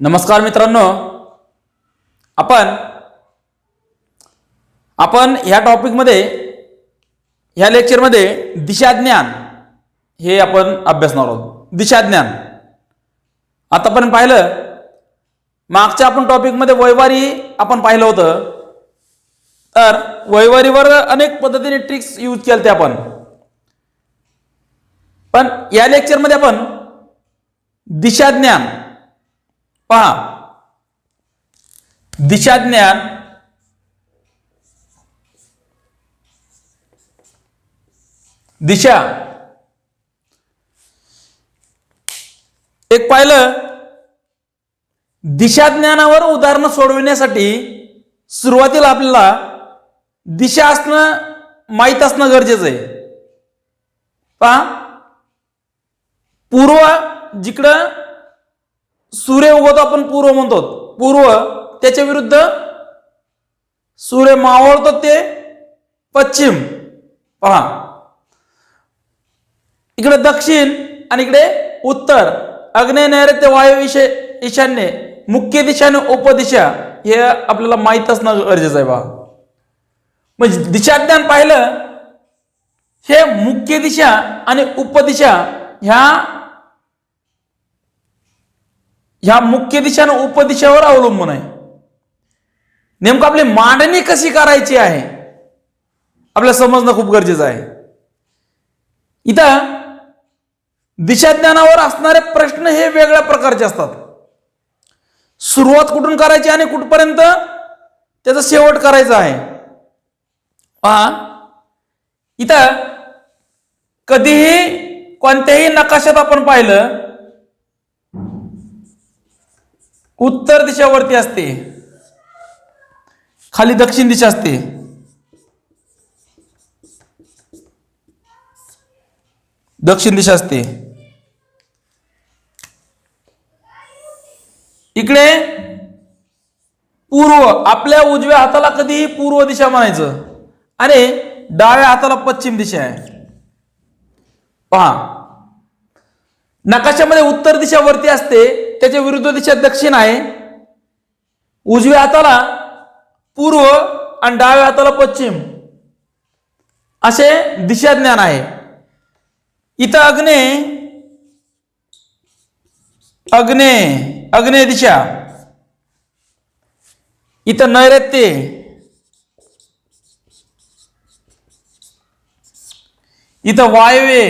नमस्कार मित्रांनो, आपण ह्या टॉपिकमध्ये ह्या लेक्चरमध्ये दिशाज्ञान हे आपण अभ्यासणार आहोत. दिशाज्ञान आतापर्यंत पाहिलं, मागच्या आपण टॉपिकमध्ये वैवारी आपण पाहिलं होतं. तर वैवारीवर अनेक पद्धतीने ट्रिक्स यूज केल्या आपण, पण या लेक्चरमध्ये आपण दिशाज्ञान पहा. दिशाज्ञान दिशा एक पाहिलं. दिशाज्ञानावर उदाहरणं सोडविण्यासाठी सुरुवातीला आपल्याला दिशा असणं माहीत असणं गरजेचं आहे. पहा, पूर्व जिकडं सूर्य उगवतो आपण पूर्व म्हणतो. पूर्व त्याच्या विरुद्ध सूर्य मावळतो ते पश्चिम. पहा, इकडे दक्षिण आणि इकडे उत्तर, आग्नेय नैऋत्य वायव्य ईशान्य, मुख्य दिशा आणि उपदिशा हे आपल्याला माहीत असणं गरजेचं आहे. बा म्हणजे दिशाज्ञान पाहिलं, हे मुख्य दिशा आणि उपदिशा ह्या मुख्य दिशा आणि उपदिशावर अवलंबून आहे. नेमकं आपली मांडणी कशी करायची आहे आपल्याला समजणं खूप गरजेचं आहे. इथं दिशाज्ञानावर असणारे प्रश्न हे वेगळ्या प्रकारचे असतात. सुरुवात कुठून करायची आणि कुठपर्यंत त्याचा शेवट करायचा आहे. पहा, इथं कधीही कोणत्याही नकाशात आपण पाहिलं, उत्तर दिशावरती असते, खाली दक्षिण दिशा असते. दक्षिण दिशा असते. इकडे पूर्व, आपल्या उजव्या हाताला कधीही पूर्व दिशा म्हणायचं आणि डाव्या हाताला पश्चिम दिशा आहे. पहा, नकाशामध्ये उत्तर दिशा वरती असते, त्याच्या विरुद्ध दिशा दक्षिण आहे. उजव्या हाताला पूर्व आणि डाव्या हाताला पश्चिम असे दिशाज्ञान आहे. इथं अग्नेय दिशा, इथं नैऋत्य, इथं वायव्य,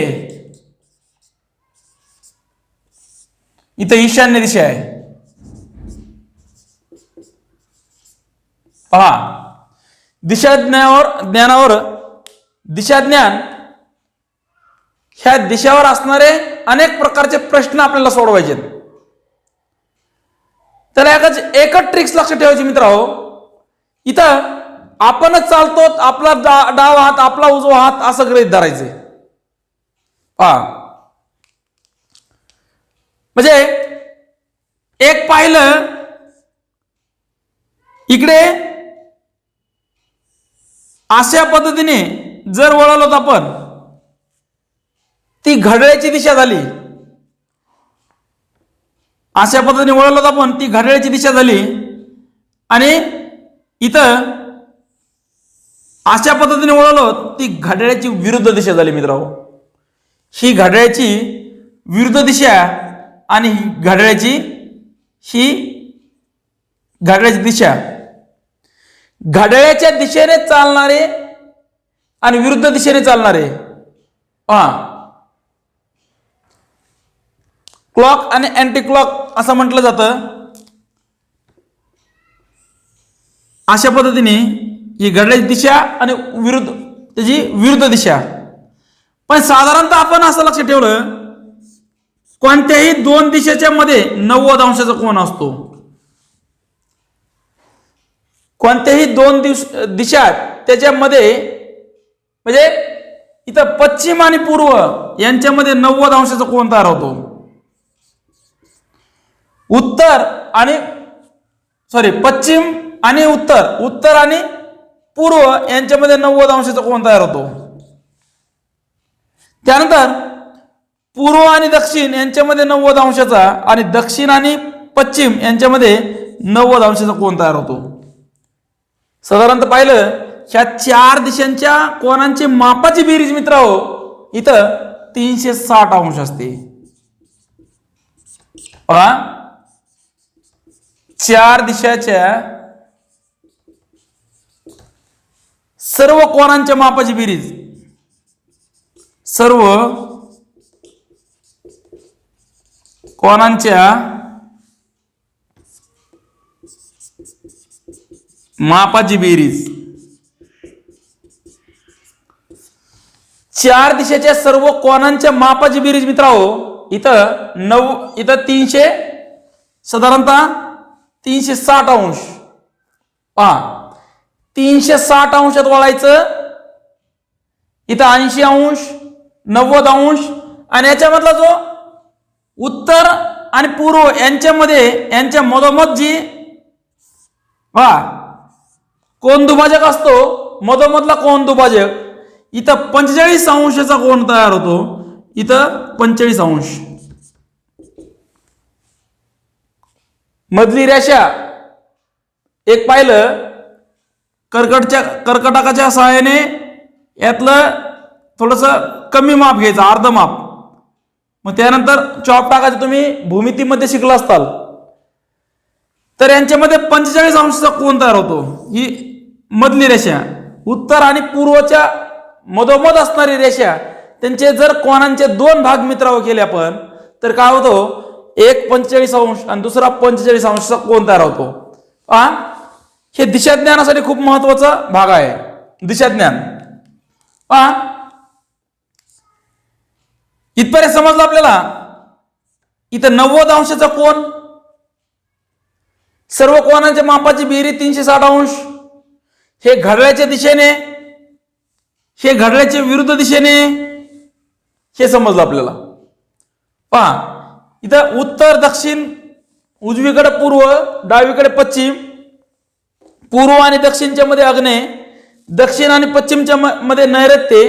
इथं ईशान्य दिशा आहे. पहा, दिशाज्ञान ह्या दिशावर असणारे अनेक प्रकारचे प्रश्न आपल्याला सोडवायचे. त्याला एकच ट्रिक्स लक्षात ठेवायची मित्रांनो. इथं आपणच चालतो, आपला डावा हात आपला उजवा हात असं गृहीत धरायचे. पहा, म्हणजे एक पाहिलं, इकडे अशा पद्धतीने जर वळलो तर आपण, ती घड्याळाची दिशा झाली. अशा पद्धतीने वळलो तर आपण, ती घड्याळाची दिशा झाली. आणि इथं अशा पद्धतीने वळलो, ती घड्याळाची विरुद्ध दिशा झाली. मित्रांनो, ही घड्याळाची विरुद्ध दिशा आणि घड्याळाची दिशा. घड्याळाच्या दिशेने चालणारे आणि विरुद्ध दिशेने चालणारे, पहा, क्लॉक आणि अँटी क्लॉक असं म्हटलं जातं. अशा पद्धतीने ही घड्याळाची दिशा आणि त्याची विरुद्ध दिशा. पण साधारणतः आपण असं लक्षात ठेवलं, कोणत्याही दोन दिशेच्या मध्ये 90 अंशाचा कोन असतो. कोणत्याही दोन दिशा त्याच्यामध्ये, म्हणजे इथं पश्चिम आणि पूर्व यांच्यामध्ये 90 अंशाचा कोन तयार होतो. पश्चिम आणि उत्तर आणि पूर्व यांच्यामध्ये 90 अंशाचा कोन तयार होतो. त्यानंतर पूर्व आणि दक्षिण यांच्यामध्ये 90 अंशाचा आणि दक्षिण आणि पश्चिम यांच्यामध्ये 90 अंशाचा कोन तयार होतो. साधारणतः पाहिलं ह्या चार दिशांच्या कोनांची मापाची बेरीज मित्रांनो इथं 360 अंश असते. पहा चार दिशाच्या सर्व कोनांच्या मापाची बेरीज, सर्व कोनांच्या मापाची बेरीज, चार दिशेच्या सर्व कोनांच्या मापाची बेरीज मित्रांनो इथं 300 साधारणतः 360 अंश. पहा 360 अंशात वळायचं, इथं 80 अंश 90 अंश आणि याच्यामधला जो उत्तर आणि पूर्व यांच्या मधोमध जी पहा कोन दुभाजक असतो, मधोमधला कोन दुभाजक इथं 45 अंशाचा कोन तयार होतो. इथं 45 अंश. मधली रेषा एक पाहिलं कर्कटाकाच्या सहाय्याने यातलं थोडस कमी माप घ्यायचं, अर्ध माप. मग त्यानंतर चॉप टाकायचं. तुम्ही भूमितीमध्ये शिकला असताल तर यांच्यामध्ये 45 अंशाचा कोन तयार होतो. ही मधली रेषा, उत्तर आणि पूर्वच्या मधोमध असणारी रेषा, त्यांचे जर कोनांचे दोन भाग मित्रांनो केले आपण तर काय होतो, एक 45 अंश आणि दुसरा 45 अंशाचा कोन तयार होतो. हे दिशाज्ञानासाठी खूप महत्वाचा भाग आहे. दिशाज्ञान इथपर्यंत समजलं आपल्याला. इथं 90 अंशाचा कोन, सर्व कोनांच्या मापाची बेरीज 360 अंश, हे घड्याळाच्या दिशेने, हे घड्याळाच्या विरुद्ध दिशेने, हे समजलं आपल्याला. पहा इथं उत्तर दक्षिण, उजवीकडे पूर्व, डावीकडे पश्चिम, पूर्व आणि दक्षिणच्या मध्ये आग्नेय, दक्षिण आणि पश्चिमच्या मध्ये नैऋत्य,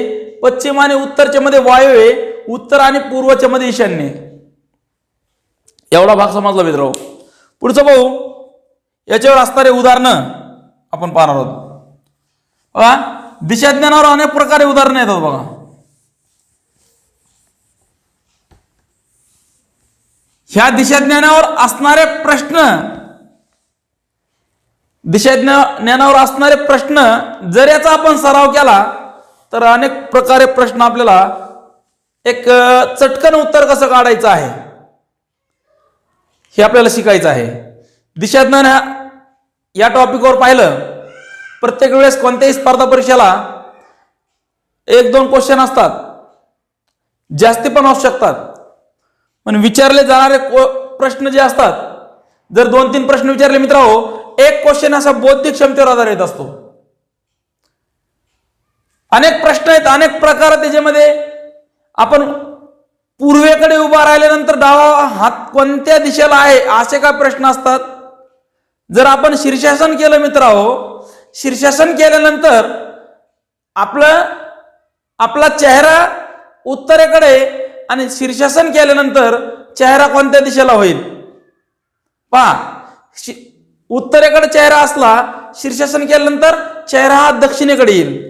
पश्चिम आणि उत्तरच्या मध्ये वायव्य, उत्तर आणि पूर्वच्या मध्ये ईशान्य. एवढा भाग समजला मित्रांनो. पुढचं पाहू, याच्यावर असणारे उदाहरणं आपण पाहणार आहोत. दिशाज्ञानावर अनेक प्रकारे उदाहरणं येतात बघा. ह्या दिशाज्ञानावर असणारे प्रश्न, दिशाज्ञानावर असणारे प्रश्न जर याचा आपण सराव केला तर अनेक प्रकारे प्रश्न आपल्याला एक चटकन उत्तर कसं काढायचं आहे हे आपल्याला शिकायचं आहे. दिशाज्ञान या टॉपिकवर पाहिलं, प्रत्येक वेळेस कोणत्याही स्पर्धा परीक्षेला 1-2 क्वेश्चन असतात, जास्ती पण असू शकतात. पण विचारले जाणारे प्रश्न जे असतात, जर 2-3 प्रश्न विचारले मित्रांनो, एक क्वेश्चन असा बौद्धिक क्षमतेवर आधारित असतो. अनेक प्रश्न आहेत, अनेक प्रकार त्याच्यामध्ये. आपण पूर्वेकडे उभा राहिल्यानंतर डावा हात कोणत्या दिशेला आहे असे काय प्रश्न असतात. जर आपण शीर्षासन केलं मित्रांनो, शीर्षासन केल्यानंतर आपला चेहरा उत्तरेकडे आणि शीर्षासन केल्यानंतर चेहरा कोणत्या दिशेला होईल. पहा उत्तरेकडे चेहरा असला, शीर्षासन केल्यानंतर चेहरा हा दक्षिणेकडे येईल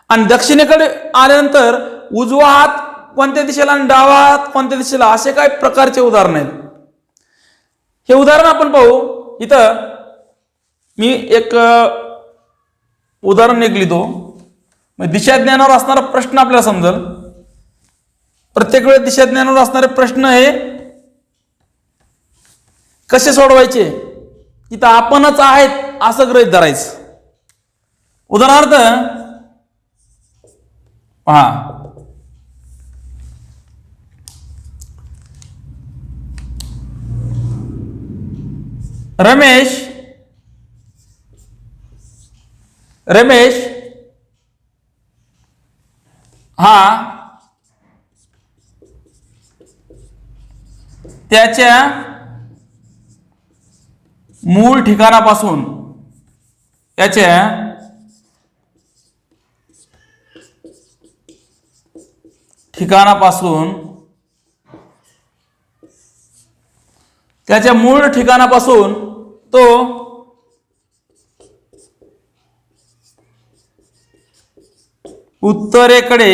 आणि दक्षिणेकडे आल्यानंतर उजवा हात कोणत्या दिशेला आणि डावा हात कोणत्या दिशेला, असे काही प्रकारचे उदाहरण आहेत. हे उदाहरण आपण पाहू. इथं मी एक उदाहरण लिहितो. दिशाज्ञानावर असणारा प्रश्न आपल्याला समजेल. प्रत्येक वेळेस दिशाज्ञानावर असणारे प्रश्न हे कसे सोडवायचे, इथं आपणच आहेत असं गृहीत धरायचं. उदाहरणार्थ पहा, रमेश हा त्याच्या मूळ ठिकाणापासून त्याच्या मूळ ठिकाणापासून तो उत्तरेकडे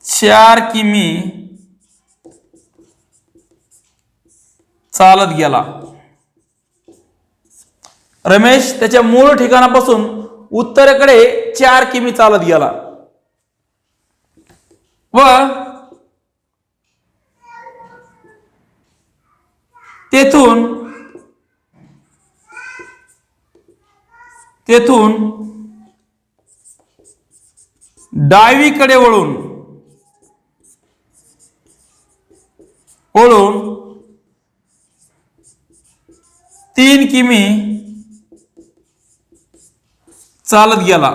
4 किमी चालत गेला. रमेश त्याच्या मूळ ठिकाणापासून उत्तरेकडे 4 किमी चालत गेला व तेथून डावीकडे वळून 3 किमी चालत गेला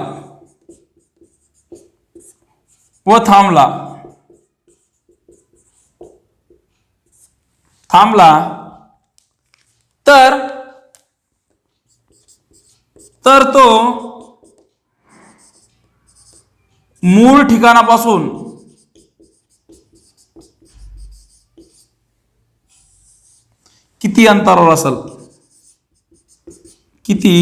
व थांबला. तर तो मूळ ठिकाणापासून किती अंतरावर असेल? किती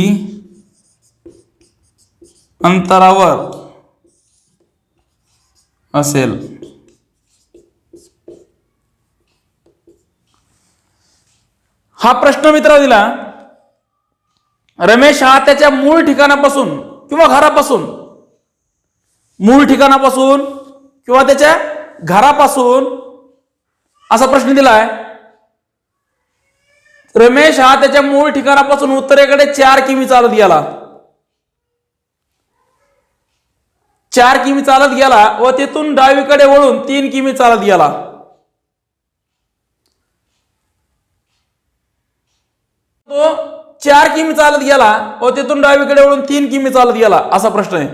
अंतरावर असेल? हा प्रश्न मित्र दिला. रमेश हा त्याच्या मूळ ठिकाणापासून किंवा त्याच्या घरापासून असा प्रश्न दिलाय. रमेश हा त्याच्या मूळ ठिकाणापासून उत्तरेकडे 4 किमी चालत गेला. 4 किमी चालत गेला व तेथून डावीकडे वळून 3 किमी चालत गेला. तो 4 किमी चालत गेला व तेथून डावीकडे वळून 3 किमी चालत गेला असा प्रश्न आहे.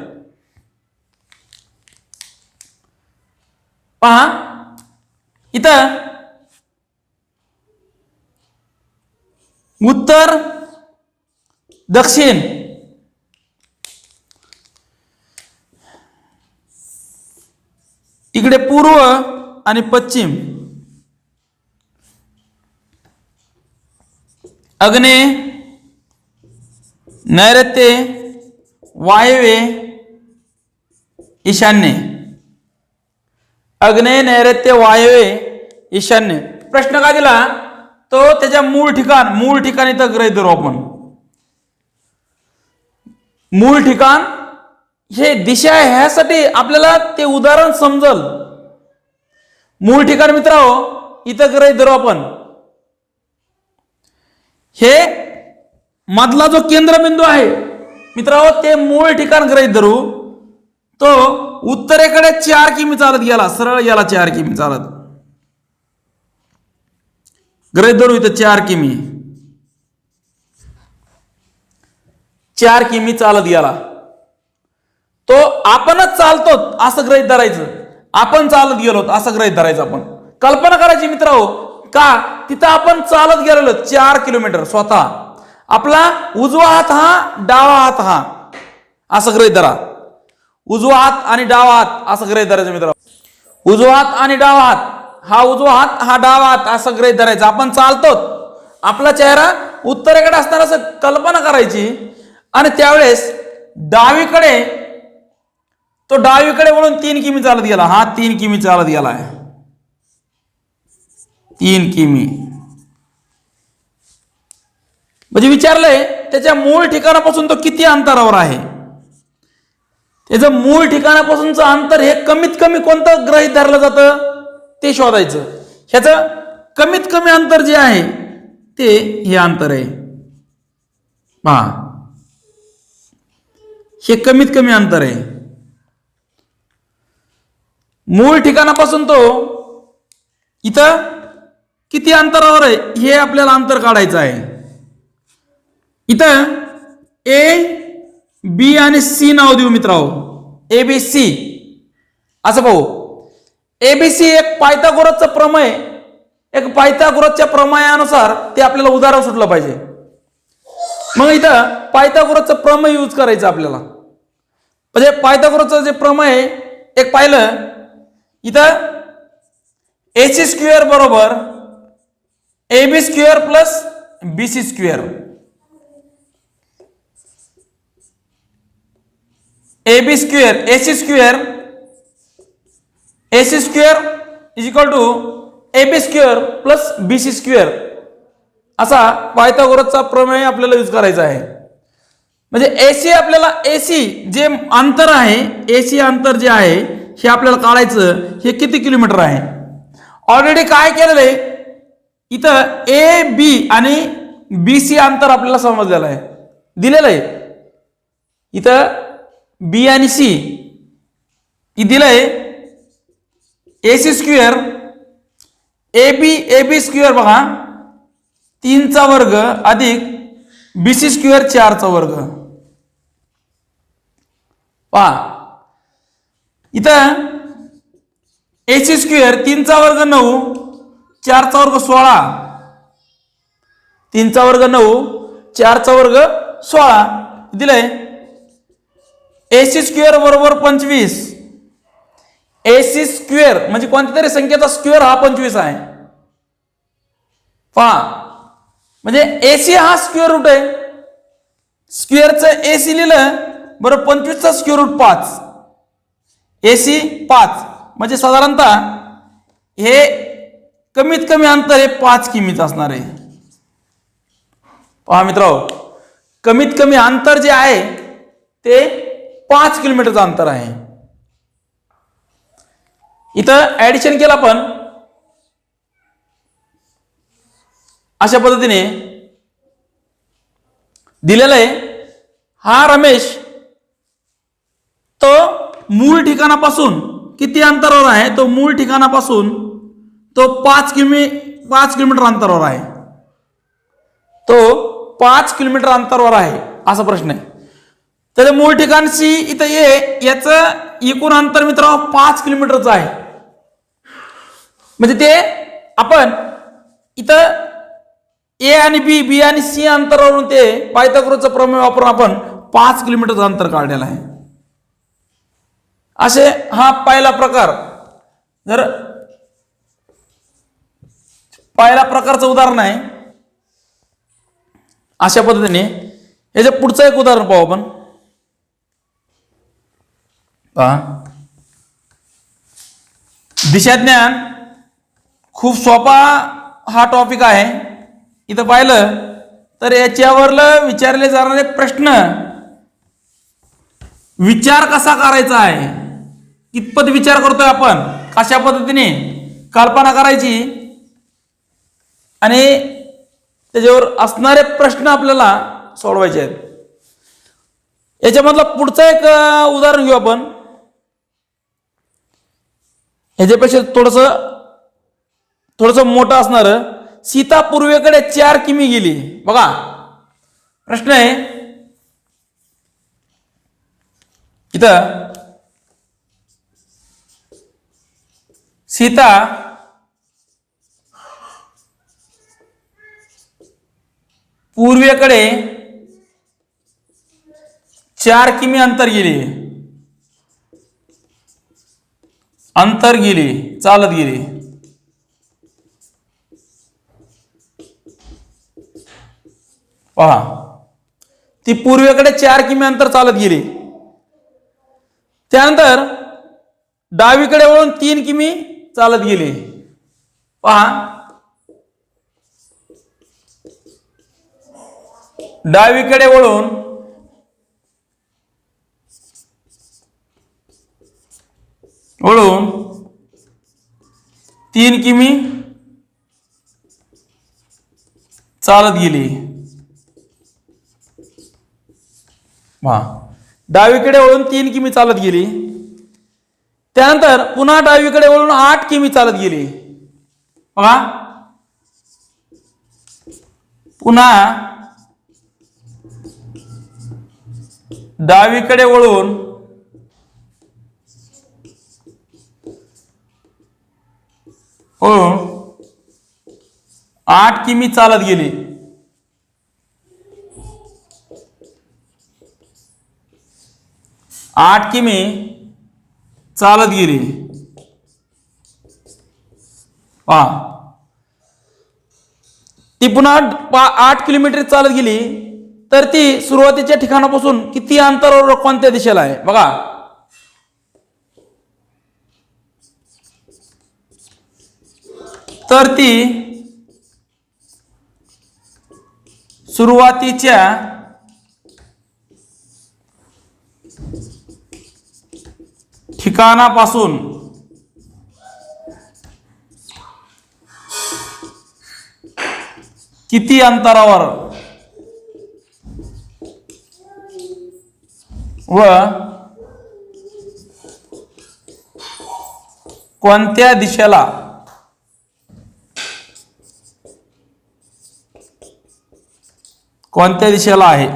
पहा इथं उत्तर दक्षिण इकडे पूर्व आणि पश्चिम, आग्नेय, नैऋत्य, वायव्य, ईशान्य. आग्नेय, नैऋत्य, वायव्य, ईशान्य. प्रश्न काय दिला? तो त्याच्या मूळ ठिकाण इथं गृहीत धरू आपण. मूळ ठिकाण हे दिशा आहे, ह्यासाठी आपल्याला ते उदाहरण समजल. मूळ ठिकाण मित्रांनो इथं गृहीत धरू आपण. हे मधला जो केंद्रबिंदू आहे मित्रांनो ते मूळ ठिकाण गृहीत धरू. तो उत्तरेकडे 4 किमी चालत गेला, सरळ गेला 4 किमी चालत. गृहीत धरू इथं 4 किमी 4 किमी चालत गेला. तो आपणच चालतो असं गृहीत धरायचं. आपण चालत गेलो असं गृहीत धरायचं. आपण कल्पना करायची मित्रांनो का तिथं आपण चालत गेलेलो 4 किलोमीटर. स्वतः आपला उजवा हात हा, डावा हात हा असं गृहीत धरा. उजवा हात आणि डावा हात असं गृहीत धरायचं मित्रांनो. उजवा हात आणि डावा हात, हा उजवा हात हा डावा हात असं गृहीत धरायचं. आपण चालतो, आपला चेहरा उत्तरेकडे असणार असं कल्पना करायची आणि त्यावेळेस डावीकडे वळून 3 किमी चालत गेला. हा 3 किमी चालत गेला आहे. 3 किमी म्हणजे विचारलंय त्याच्या मूळ ठिकाणापासून तो किती अंतरावर आहे. त्याचं मूळ ठिकाणापासूनचं अंतर हे कमीत कमी कोणतं गृहीत धरलं जातं ते शोधायचं. ह्याचं कमीत कमी अंतर जे आहे ते हे अंतर आहे. पहा हे कमीत कमी अंतर आहे. मूळ ठिकाणापासून तो इथं किती अंतरावर आहे हे आपल्याला अंतर काढायचं आहे. इथं ए, बी आणि सी नाव देऊ मित्रांनो. एबीसी असं पाहू. एबीसी एक पायथागोरसचं प्रमेय, एक पायथागोरसच्या प्रमेयानुसार ते आपल्याला उदाहरण सुटलं पाहिजे. मग इथं पायथागोरसचं प्रमेय यूज करायचं आपल्याला. म्हणजे पायथागोरसचं जे प्रमेय आहे एक पाहिलं इथं AC स्क्वेअर बरोबर AB square plus BC square, AB square AC square AC square is equal to AB square plus BC square असा पायथागोरसचा प्रमेय आपल्याला यूज करायचा आहे. म्हणजे AC आपल्याला AC जे अंतर आहे AC अंतर जे आहे हे आपल्याला काढायचं. हे किती किलोमीटर आहे ऑलरेडी काय केलेलं आहे इथं AB आणि BC अंतर आपल्याला समजलेलं आहे, दिलेलं आहे. इथं B आणि C दिलंय AC स्क्वेअर AB स्क्वेअर बघा 3चा वर्ग अधिक BC स्क्वेअर 4चा वर्ग. पहा इथं AC स्क्वेअर 3चा वर्ग 9, 4चा वर्ग 16, 3चा वर्ग 9, 4चा वर्ग 16 दिलंय. AC स्क्वेअर बरोबर 25. AC स्क्वेअर म्हणजे कोणत्या तरी संख्येचा स्क्वेअर हा 25 आहे. पहा म्हणजे AC हा स्क्वेअर रूट आहे. स्क्वेअरचं AC लिहिलं बरोबर 25चा स्क्वेअर रूट 5, AC 5 म्हणजे साधारणतः हे कमीत कमी अंतर हे 5 किमीचं असणार आहे. पहा मित्रांनो कमीत कमी अंतर जे आहे ते 5 किलोमीटरचं अंतर आहे. इथं ऍडिशन केलं आपण अशा पद्धतीने दिलेलं आहे. हा रमेश तो मूळ ठिकाणापासून किती अंतरावर आहे, तो मूळ ठिकाणापासून तो 5 किलोमीटर अंतरावर आहे. तो 5 किलोमीटर अंतरावर आहे असा प्रश्न आहे. तर मूळ ठिकाण C इथं याचं एकूण अंतर मित्रांनो 5 किलोमीटरचं आहे. म्हणजे ते आपण इथं A आणि B आणि C अंतरावरून ते पायथागोरसचा प्रमेय वापरून आपण 5 किलोमीटरचं अंतर काढलेलं आहे. असे हा पहिला प्रकार. जर पहिला प्रकारचं उदाहरण आहे अशा पद्धतीने. याच्या पुढचं एक उदाहरण पाहू आपण. दिशाज्ञान खूप सोपा हा टॉपिक आहे. इथं पाहिलं तर याच्यावरलं विचारले जाणारे प्रश्न विचार कसा करायचा आहे, कितपत विचार करतोय आपण, कशा पद्धतीने कल्पना करायची आणि त्याच्यावर असणारे प्रश्न आपल्याला सोडवायचे आहेत. याच्यामधला पुढचं एक उदाहरण घेऊ आपण. ह्याच्यापेक्षा थोडस मोठं असणार. सीता पूर्वेकडे 4 किमी गेली. बघा प्रश्न आहे इथं सीता पूर्वेकडे 4 किमी अंतर गेली, चालत गेली. पहा ती पूर्वेकडे 4 किमी अंतर चालत गेली. त्यानंतर डावीकडे वळून 3 किमी चालत गेली. पहा डावीकडे वळून 3 किमी चालत गेली. डावीकडे वळून 3 किमी चालत गेली. त्यानंतर पुन्हा डावीकडे वळून 8 किमी चालत गेली. पहा पुन्हा डावीकडे वळून 8 किमी चालत गेली. 8 किमी चालत गेली. पहा, ती पुन्हा 8 किलोमीटर चालत गेली तर ती सुरुवातीच्या ठिकाणापासून किती अंतरावर कोणत्या दिशेला आहे बघा. तर ती सुरुवातीच्या ठिकाणापासून किती अंतरावर व कोणत्या दिशेला आहे.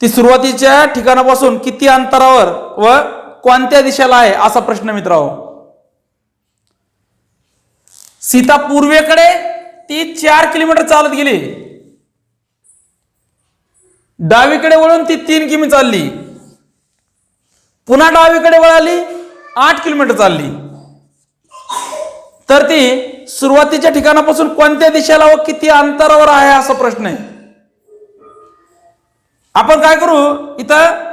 ती सुरुवातीच्या ठिकाणापासून किती अंतरावर व कोणत्या दिशेला आहे असा प्रश्न मित्रांनो. सीता पूर्वेकडे ती 4 किलोमीटर चालत गेली. डावीकडे वळून ती 3 किमी चालली. पुन्हा डावीकडे वळाली 8 किलोमीटर चालली. तर ती सुरुवातीच्या ठिकाणापासून कोणत्या दिशेला व किती अंतरावर आहे असा प्रश्न आहे. आपण काय करू, इथं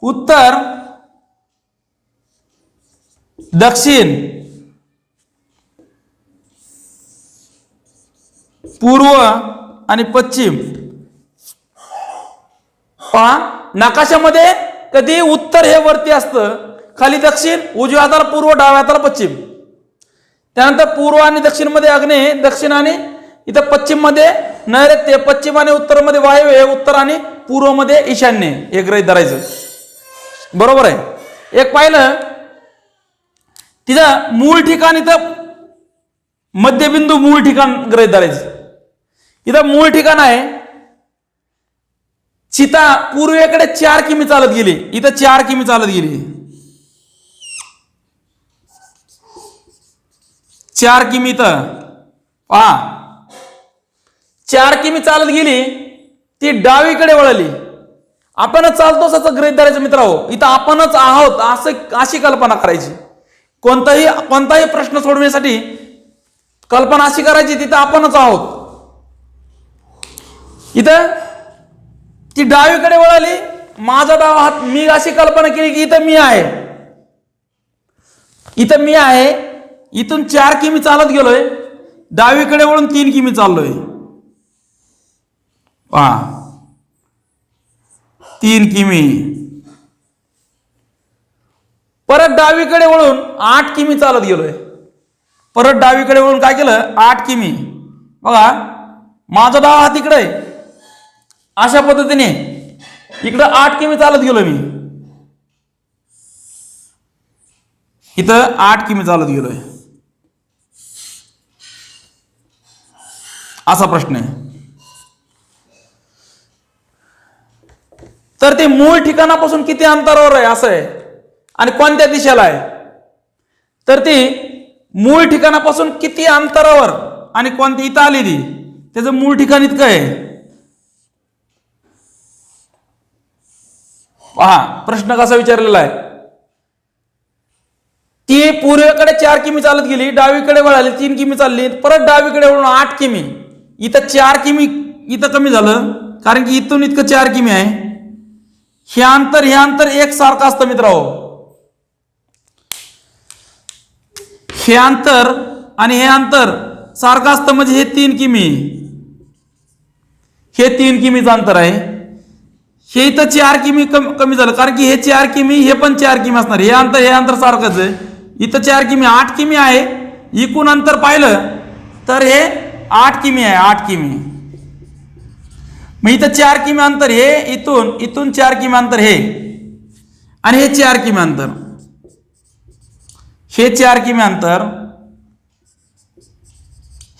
उत्तर, दक्षिण, पूर्व आणि पश्चिम. पहा, नकाशामध्ये कधी उत्तर हे वरती असतं, खाली दक्षिण, उजव्या हाताला पूर्व, डाव्या हाताला पश्चिम. त्यानंतर पूर्व आणि दक्षिण मध्ये आग्नेय, दक्षिण आणि इथं पश्चिम मध्ये नैऋत्य, पश्चिम आणि उत्तर मध्ये वायव्य, उत्तर आणि पूर्व मध्ये ईशान्य. हे गृहीत धरायचं. बरोबर आहे. एक पाहिलं, तिथं मूळ ठिकाण, इथं मध्यबिंदू मूळ ठिकाण गृहीत धरायचं. इथं मूळ ठिकाण आहे. सीता पूर्वेकडे 4 किमी चालत गेली. इथं 4 किमी चालत गेली. 4 किमी तर पहा, 4 किमी चालत गेली. ती डावीकडे वळली. आपणच चालतो असं गृहीत धरायचं मित्रांनो. इथं आपणच आहोत अशी कल्पना करायची. कोणताही प्रश्न सोडवण्यासाठी कल्पना अशी करायची, तिथं आपणच आहोत. इथं ती डावीकडे वळाली, माझा डावा हात, मी अशी कल्पना केली की इथं मी आहे. इथं मी आहे. इथून 4 किमी चालत गेलोय, डावीकडे वळून 3 किमी चाललोय. पहा, 3 किमी. परत डावीकडे वळून 8 किमी चालत गेलोय. परत डावीकडे वळून काय केलं, 8 किमी. बघा, माझा डावा हात इकडे आहे. अशा पद्धतीने इकडं 8 किमी चालत गेलो मी. इथं 8 किमी चालत गेलोय. असा प्रश्न आहे. तर ते मूळ ठिकाणापासून किती अंतरावर आहे असं आहे, आणि कोणत्या दिशेला आहे. तर ती मूळ ठिकाणापासून किती अंतरावर आणि कोणती, इथं आली ती, त्याचं मूळ ठिकाण इतकं आहे. पहा, प्रश्न कसा विचारलेला आहे. ती पूर्वेकडे 4 किमी चालत गेली, डावीकडे वळाली, 3 किमी चालली, परत डावीकडे वळून 8 किमी. इथं 4 किमी इथं कमी झालं, कारण की इथून इतकं 4 किमी आहे. हे अंतर एक सारखं असतं मित्रांनो. हे अंतर आणि हे अंतर सारखं असतं, म्हणजे हे 3 किमी, हे 3 किमीचं अंतर आहे. हे इथं 4 किमी कमी झालं, कारण की हे 4 किमी, हे पण 4 किमी असणार. हे अंतर सारखंच आहे. इथं 4 किमी, 8 किमी आहे. एकूण अंतर पाहिलं तर हे 8 किमी आहे. 8 किमी. मग इथं 4 किमी अंतर हे, इथून 4 किमी अंतर हे, आणि हे 4 किमी अंतर, हे 4 किमी अंतर,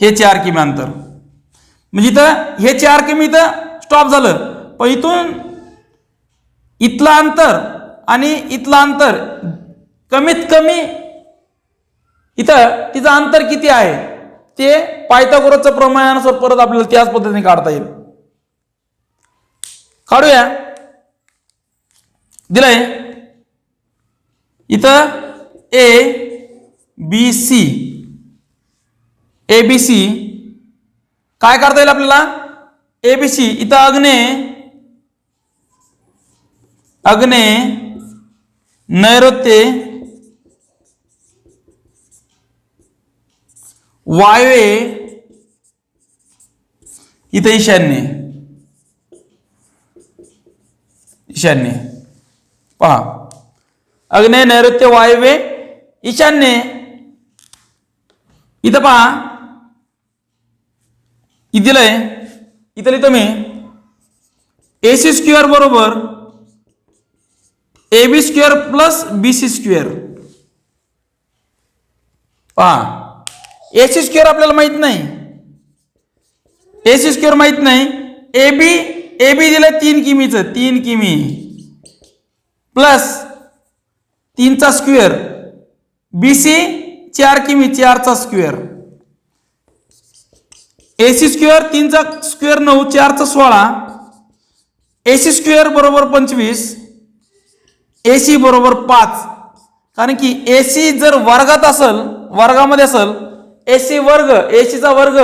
हे 4 किमी अंतर. म्हणजे इथं हे 4 किमी इथं स्टॉप झालं. पण इथलं अंतर आणि इथलं अंतर कमीत कमी, इथं तिचं अंतर किती आहे ते पायथागोरसच्या प्रमेयानुसार परत आपल्याला त्याच पद्धतीने काढता येईल. काढूया. दिलंय इथं A B C, A B C काय करता येईल आपल्याला? ए बी सी इथं अग्ने नैऋत्य वायव्य इथं ईशान्य पहा. अग्नेय नैऋत्य वायव्य ईशान्य. इथं पहा दिलंय. इथं लिहितो मी AC स्क्वेअर बरोबर AB square plus BC square. पहा AC स्क्वेअर आपल्याला माहित नाही, AC स्क्वेअर माहित नाही. AB दिलं 3 किमीचं, 3 किमी प्लस 3चा स्क्वेअर, BC 4 किमी, 4चा स्क्वेअर. AC स्क्वेअर 3चा स्क्वेअर 9, 4चा 16. AC स्क्वेअर बरोबर 25, AC बरोबर 5. कारण की AC जर वर्गात असेल, वर्गामध्ये असेल, AC वर्ग, ACचा वर्ग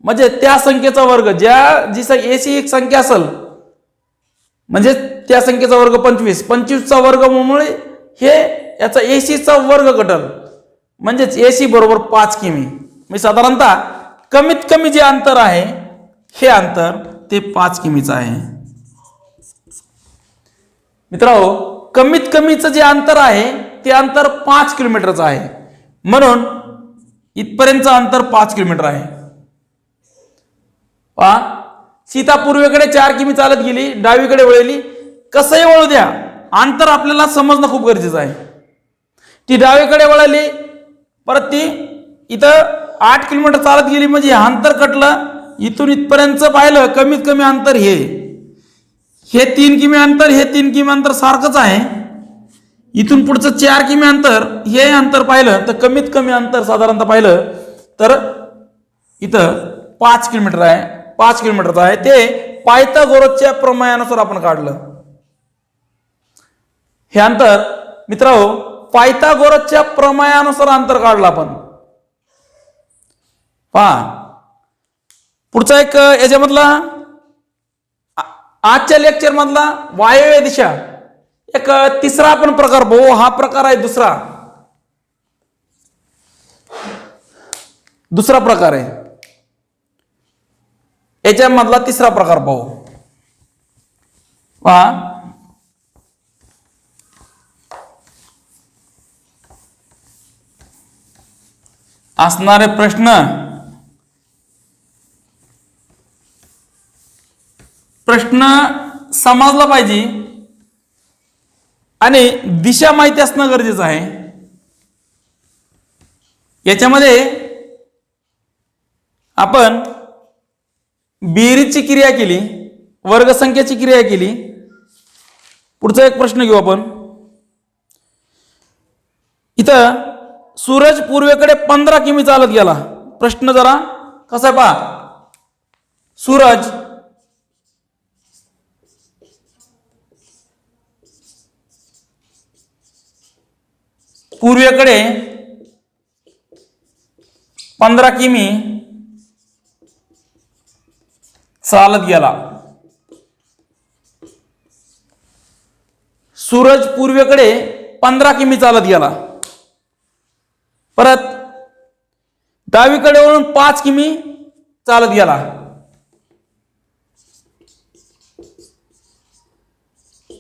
म्हणजे त्या संख्येचा वर्ग, जी AC एक संख्या असेल म्हणजे त्या संख्येचा वर्ग 25, 25चा वर्गमुळे हे याचा ACचा वर्ग घटल, म्हणजेच AC बरोबर 5 किमी. म्हणजे साधारणतः कमीत कमी जे अंतर आहे हे अंतर ते 5 किमीचं आहे. मित्रांनो, कमीत कमीचं जे अंतर आहे ते अंतर 5 किलोमीटरचं आहे. म्हणून इथपर्यंतचं अंतर 5 किलोमीटर आहे. पहा, सीता पूर्वेकडे 4 किमी चालत गेली, डावीकडे वळली. कसंही वळू द्या, अंतर आपल्याला समजणं खूप गरजेचं आहे. ती डावीकडे वळली, परत ती इथं 8 किलोमीटर चालत गेली, म्हणजे अंतर कटलं. इथून इथपर्यंत पाहिलं कमीत कमी अंतर हे 3 किमी अंतर, हे 3 किमी अंतर सारखंच आहे. इथून पुढचं 4 किमी अंतर, हे अंतर पाहिलं तर कमीत कमी अंतर साधारणतः पाहिलं तर इथं 5 किलोमीटर आहे, 5 किलोमीटरचं आहे. ते पायथागोरसच्या प्रमेयानुसार आपण काढलं हे अंतर. मित्रांनो, पायथागोरसच्या प्रमेयानुसार अंतर काढलं आपण. पहा, पुढचा एक याच्यामधला आजच्या लेक्चर मधला वायव्य दिशा एक तिसरा आपण प्रकार पाहू. हा प्रकार आहे दुसरा प्रकार आहे. याच्यामधला तिसरा प्रकार पाहू. पहा, असणारे प्रश्न समजला पाहिजे आणि दिशा माहिती असणं गरजेचं आहे. याच्यामध्ये आपण बेरीजची क्रिया केली, वर्गसंख्याची क्रिया केली. पुढचा एक प्रश्न घेऊ आपण. इथं सूरज पूर्वेकडे 15 किमी चालत गेला. प्रश्न जरा कसा आहे पहा. सूरज पूर्वेकडे 15 किमी चालत गेला. सूरज पूर्वेकडे 15 किमी चालत गेला. परत डावीकडे वळून 5 किमी चालत गेला.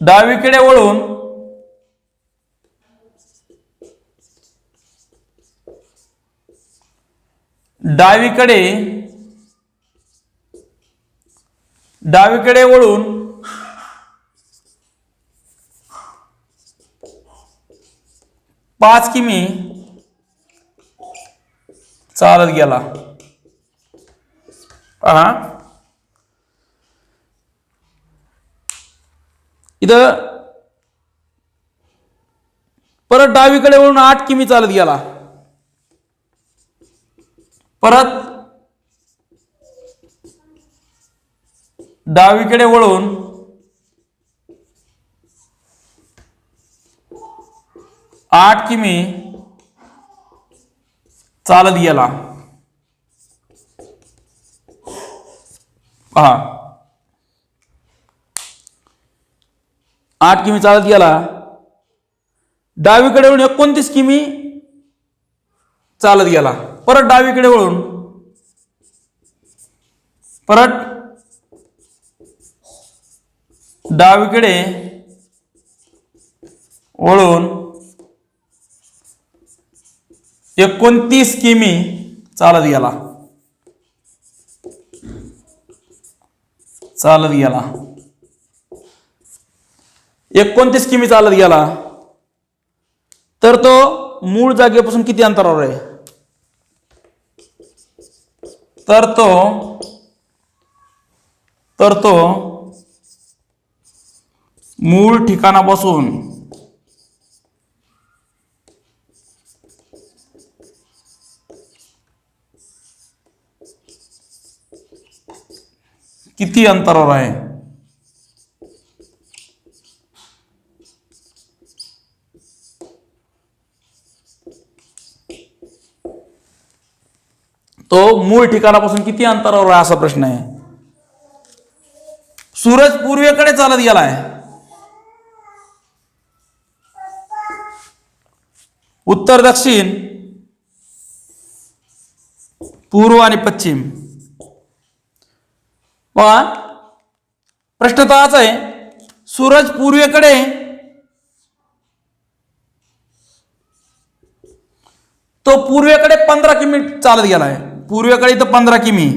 डावीकडे वळून डावीकडे वळून 5 किमी चालत गेला. पहा, इथं परत डावीकडे वळून 8 किमी चालत गेला. परत डावीकडे वळून 8 किमी चालत गेला. पहा 8 किमी चालत गेला. डावीकडे वळून 29 किमी चालत गेला. परत डावीकडे वळून डावीकडे वळून 29 किमी चालत गेला. 29 किमी चालत गेला. तर तो मूळ जागेपासून किती अंतरावर आहे? तर तो मूळ ठिकाणापासून किती अंतरावर आहे? तो मूळ ठिकाणापासून किती अंतरावर आहे असा प्रश्न आहे. सूरज पूर्वेकडे चालत गेलाय. उत्तर, दक्षिण, पूर्व आणि पश्चिम. पहा प्रश्न तर हाच आहे. सूरज पूर्वेकडे तो पूर्वेकडे 15 किमी चालत गेलाय. पूर्वेकडे इथं 15 किमी.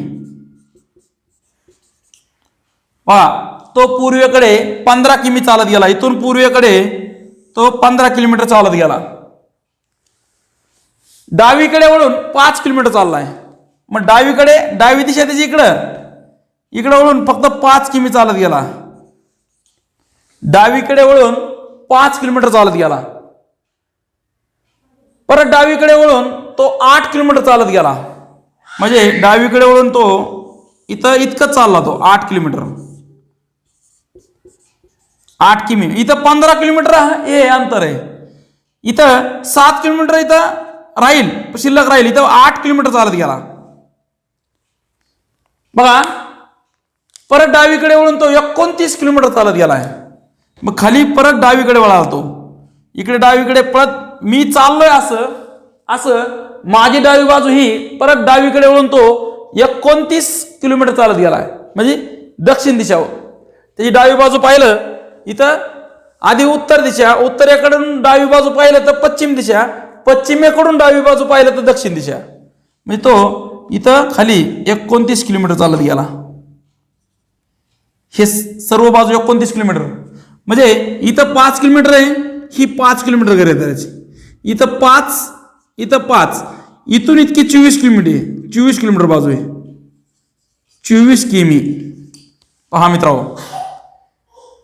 पहा तो पूर्वेकडे 15 किमी चालत गेला. इथून पूर्वेकडे तो 15 किलोमीटर चालत गेला. डावीकडे वळून 5 किलोमीटर चाललाय. मग डावी दिशा त्याची इकडे वळून फक्त 5 किमी चालत गेला. डावीकडे वळून 5 किलोमीटर चालत गेला. परत डावीकडे वळून तो 8 किलोमीटर चालत गेला. म्हणजे डावीकडे वळून तो इतकं चालला. तो 8 किलोमीटर, 8 किमी. इथं 15 किलोमीटर हे अंतर आहे. इथं 7 किलोमीटर इथं शिल्लक राहील. इथं 8 किलोमीटर चालत गेला. बघा परत डावीकडे वळून तो 29 किलोमीटर चालत गेलाय. मग खाली परत डावीकडे वळाला तो. इकडे डावीकडे परत मी चाललोय असं माझी डावी बाजू ही परत डावीकडे वळून तो 29 किलोमीटर चालत गेलाय. म्हणजे दक्षिण दिशा. त्याची डावी बाजू पाहिलं इथं आधी उत्तर दिशा, उत्तरेकडून डावी बाजू पाहिलं तर पश्चिम दिशा, पश्चिमेकडून डावी बाजू पाहिलं तर दक्षिण दिशा. म्हणजे तो इथं खाली 29 किलोमीटर चालत गेला. हे सर्व बाजू 29 किलोमीटर. म्हणजे इथं 5 किलोमीटर आहे, ही 5 किलोमीटर गरज आहे. इथं 5 इथून इतकी 24 किलोमीटर आहे. 24 किलोमीटर बाजू आहे. 24 किमी. पहा मित्रांनो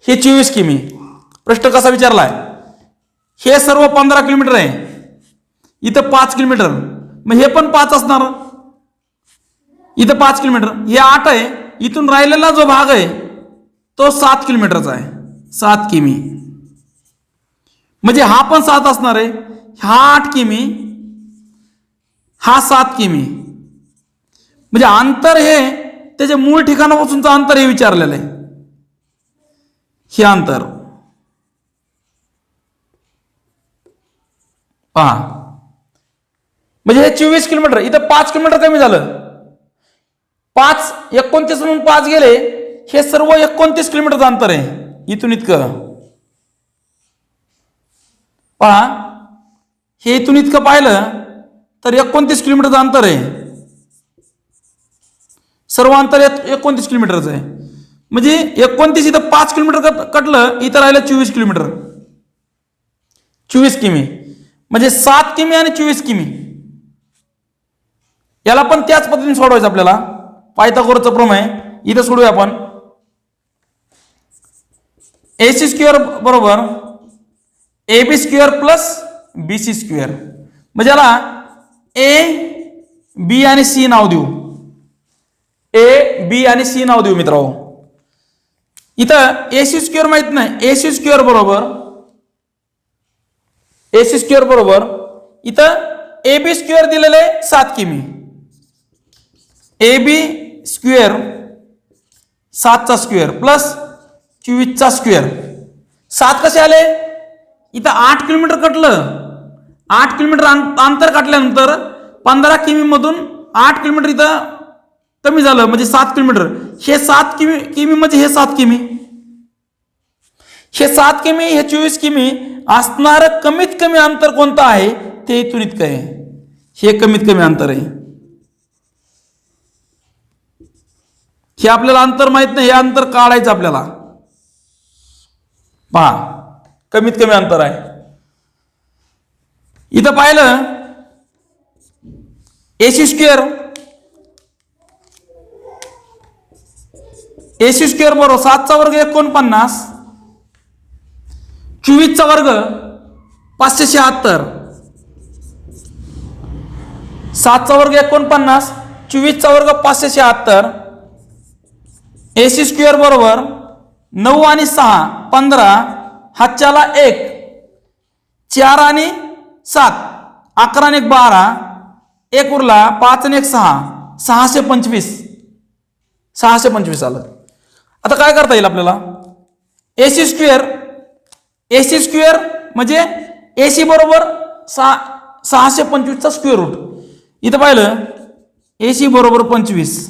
हे 24 किमी. प्रश्न कसा विचारलाय? हे सर्व 15 किलोमीटर आहे. इथं 5 किलोमीटर. मग हे पण 5 असणार. इथं 5 किलोमीटर. हे 8 आहे. इथून राहिलेला जो भाग आहे तो 7 किलोमीटरचा आहे. 7 किमी. म्हणजे हा पण 7 असणार आहे. हा 8 किमी, हा 7 किमी. म्हणजे अंतर हे त्याच्या मूळ ठिकाणापासूनचं अंतर हे विचारलेलं आहे. हे अंतर पहा. म्हणजे हे 24 किलोमीटर. इथं 5 किलोमीटर कमी झालं. 29 म्हणून 5 गेले. हे सर्व 29 किलोमीटरचं अंतर आहे. इथून इतकं पहा. हे इथून इतकं पाहिलं तर 29 किलोमीटरचं अंतर आहे. सर्व अंतर 29 किलोमीटरचं आहे. म्हणजे 29 इथं 5 किलोमीटर कटलं, इथं राहिलं 24 किलोमीटर. 24 किमी. म्हणजे 7 किमी आणि 24 किमी. याला पण त्याच पद्धतीने सोडवायचं आपल्याला. पायथागोरसचा प्रमेय इथं सोडूया आपण. AC स्क्वेअर बरोबर AB square plus BC square. म्हणजे याला A, B आणि C नाव देऊ. A, B आणि C नाव देऊ मित्रांनो. इथं AC स्क्वेअर माहित नाही. AC स्क्वेअर बरोबर AC स्क्वेअर बरोबर इथं AB स्क्वेअर दिलेलं आहे 7 किमी, AB स्क्वेअर 7चा स्क्वेअर प्लस 24चा स्क्वेअर. 7 कसे आले? इथं 8 किलोमीटर कटलं, 8 किलोमीटर अंतर काटल्यानंतर 15 किमी मधून 8 किलोमीटर इथं कमी झालं म्हणजे 7 किलोमीटर. हे 7 किमी म्हणजे हे 7 किमी, हे 7 किमी, हे 24 किमी असणार कमीत कमी अंतर कोणतं आहे ते इथून इतकं आहे. हे कमीत कमी अंतर आहे. हे आपल्याला अंतर माहित नाही, हे अंतर काढायचं आपल्याला. पहा कमीत कमी अंतर आहे. इथं पाहिलं AC स्क्वेअर बरोबर 7चा वर्ग 49, 24चा वर्ग 576, 7चा वर्ग 49, 24चा वर्ग 576. AC स्क्वेअर बरोबर 9 आणि 6 15, हातच्याला 1, 4 आणि 7 11 आणि 1 12, 1 उरला 5 आणि 1 6, 625. 625 आलं. आता काय करता येईल आपल्याला? AC स्क्वेअर म्हणजे AC बरोबर 625चा स्क्वेअर रूट. इथं पाहिलं AC बरोबर 25,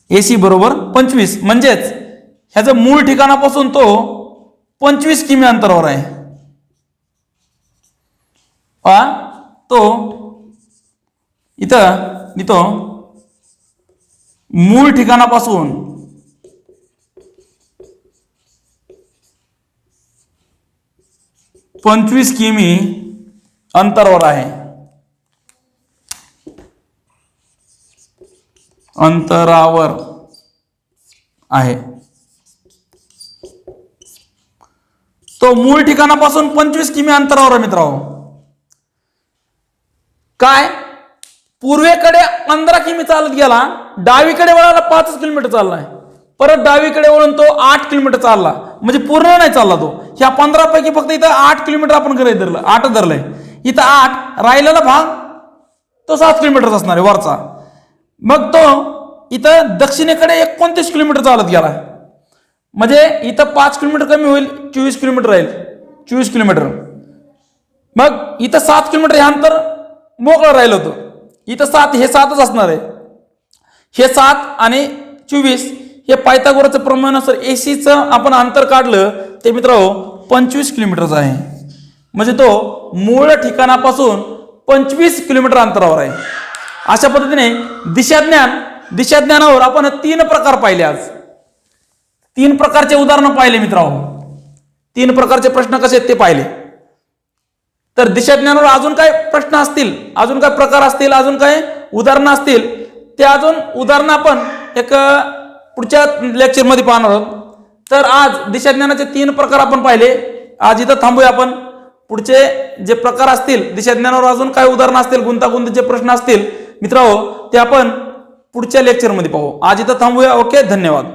AC बरोबर 25 म्हणजेच ह्याचं मूळ ठिकाणापासून तो 25 किमी अंतरावर आहे. तो इथं लिहितो मूळ ठिकाणापासून 25 किमी अंतरावर आहे. अंतरावर आहे. तो मूळ ठिकाणापासून 25 किमी अंतरावर आहे मित्रांनो. काय? पूर्वेकडे 15 किमी चालत गेला, डावीकडे वळाला 5 किलोमीटर चाललाय, परत डावीकडे वळून तो 8 किलोमीटर चालला, म्हणजे पूर्ण नाही चालला तो. ह्या 15 पैकी फक्त इथं 8 किलोमीटर आपण गृहीत धरलं, 8 धरलंय. इथं 8 राहिलेला भाग तो 7 किलोमीटर असणार आहे वरचा. मग तो इथं दक्षिणेकडे 29 किलोमीटर चालत गेला, म्हणजे इथं 5 किलोमीटर कमी होईल, 24 किलोमीटर राहील. 24 किलोमीटर. मग इथं 7 किलोमीटर हे अंतर मोकळं राहिलं होतं. इथं 7, हे 7च असणार आहे. हे 7 आणि 24 हे पायथागोरसच्या प्रमेयानुसार ACचं आपण अंतर काढलं ते मित्रांनो 25 किलोमीटरचं आहे. म्हणजे तो मूळ ठिकाणापासून 25 किलोमीटर अंतरावर आहे. अशा पद्धतीने दिशाज्ञानावर आपण 3 प्रकार पाहिले. आज 3 प्रकारचे उदाहरणं पाहिले मित्रांनो. 3 प्रकारचे प्रश्न कसे आहेत ते पाहिले. तर दिशाज्ञानावर अजून काय प्रश्न असतील, अजून काय प्रकार असतील, अजून काय उदाहरणं असतील, ते अजून उदाहरणं आपण एक पुढच्या लेक्चरमध्ये पाहणार आहोत. तर आज दिशाज्ञानाचे 3 प्रकार आपण पाहिले. आज इथं थांबूया आपण. पुढचे जे प्रकार असतील दिशाज्ञानावर, अजून काय उदाहरणं असतील, गुंतागुंतीचे प्रश्न असतील मित्रांनो, ते आपण पुढच्या लेक्चरमध्ये पाहू. आज इथं थांबूया. ओके, धन्यवाद.